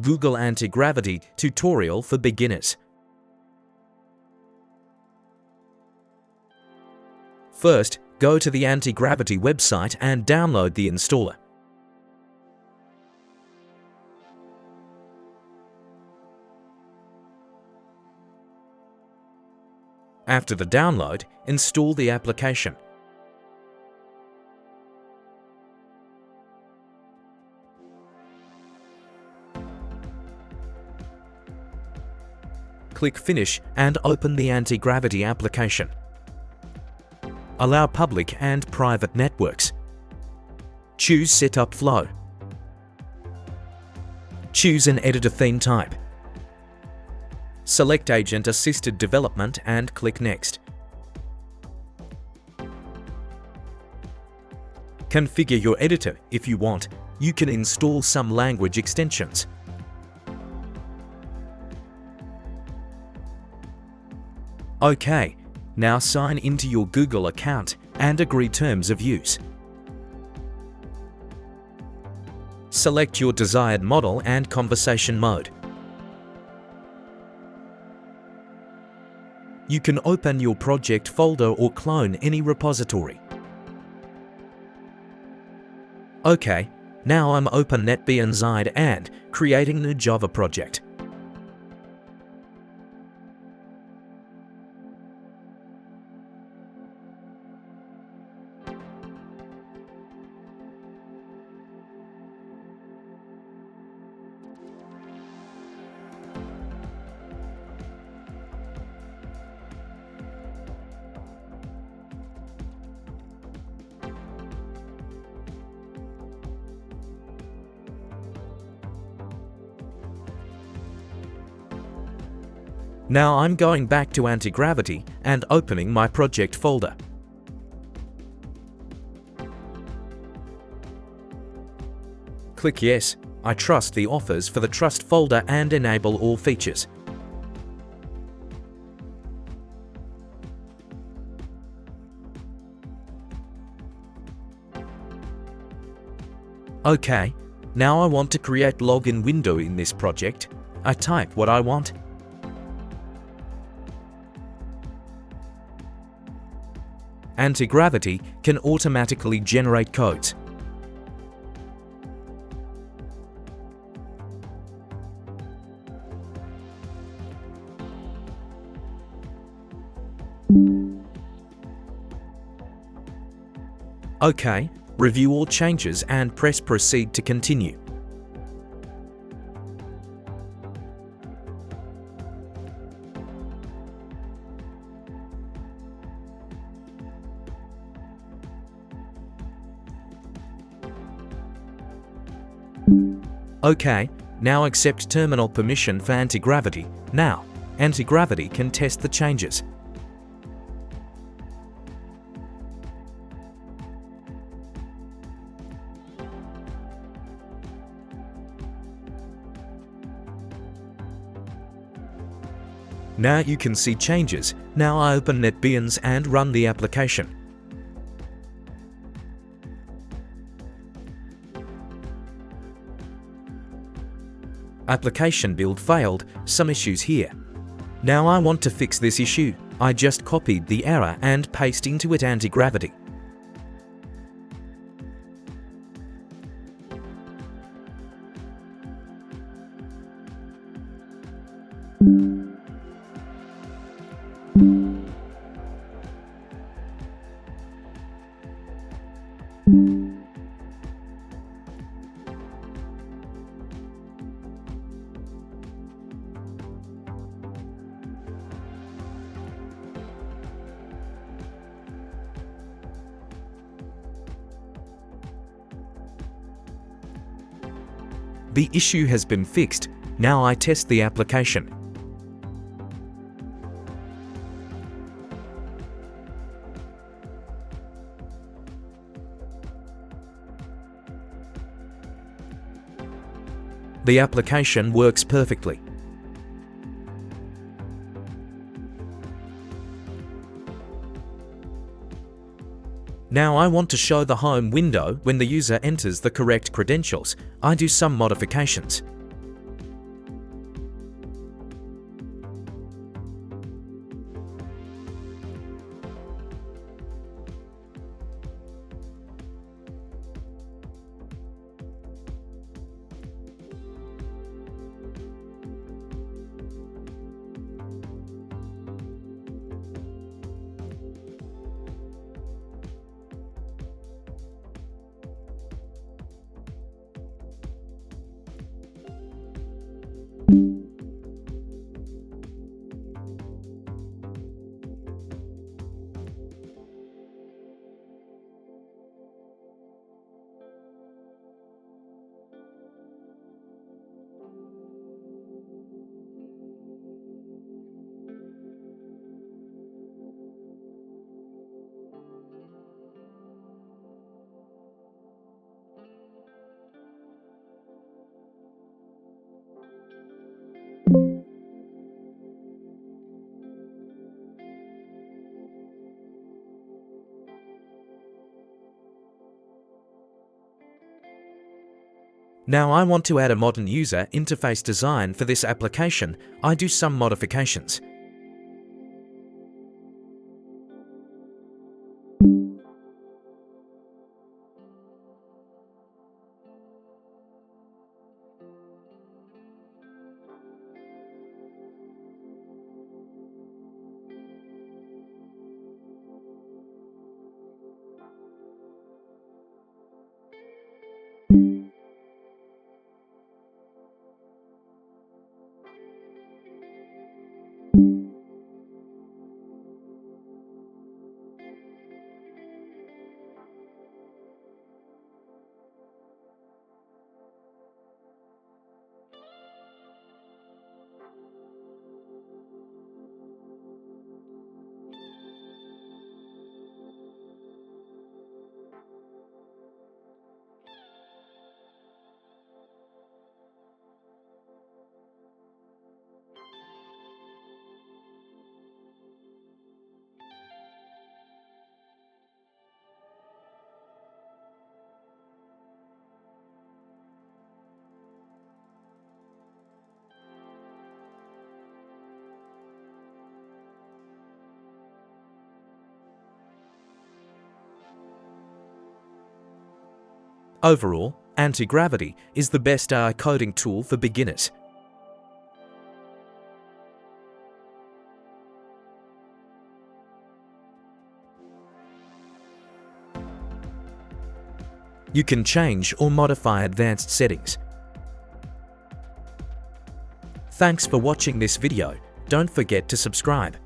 Google Antigravity tutorial for beginners. First, go to the Antigravity website and download the installer. After the download, install the application. Click Finish and open the Antigravity application. Allow public and private networks. Choose Setup Flow. Choose an editor theme type. Select Agent Assisted Development and click Next. Configure your editor if you want. You can install some language extensions. OK, now sign into your Google account and agree terms of use. Select your desired model and conversation mode. You can open your project folder or clone any repository. OK, now I'm open NetBeans and creating new Java project. Now I'm going back to Antigravity and opening my project folder. Click Yes, I trust the offers for the trust folder and enable all features. OK, now I want to create login window in this project. I type what I want. Antigravity can automatically generate codes. OK, review all changes and press Proceed to continue. OK, now accept terminal permission for Antigravity. Now, Antigravity can test the changes. Now you can see changes. Now I open NetBeans and run the application. Application build failed, some issues here. Now I want to fix this issue. I just copied the error and paste into it Antigravity. The issue has been fixed. Now I test the application. The application works perfectly. Now I want to show the home window when the user enters the correct credentials. I do some modifications. Now I want to add a modern user interface design for this application. I do some modifications. Overall, Antigravity is the best AI coding tool for beginners. You can change or modify advanced settings. Thanks for watching this video. Don't forget to subscribe.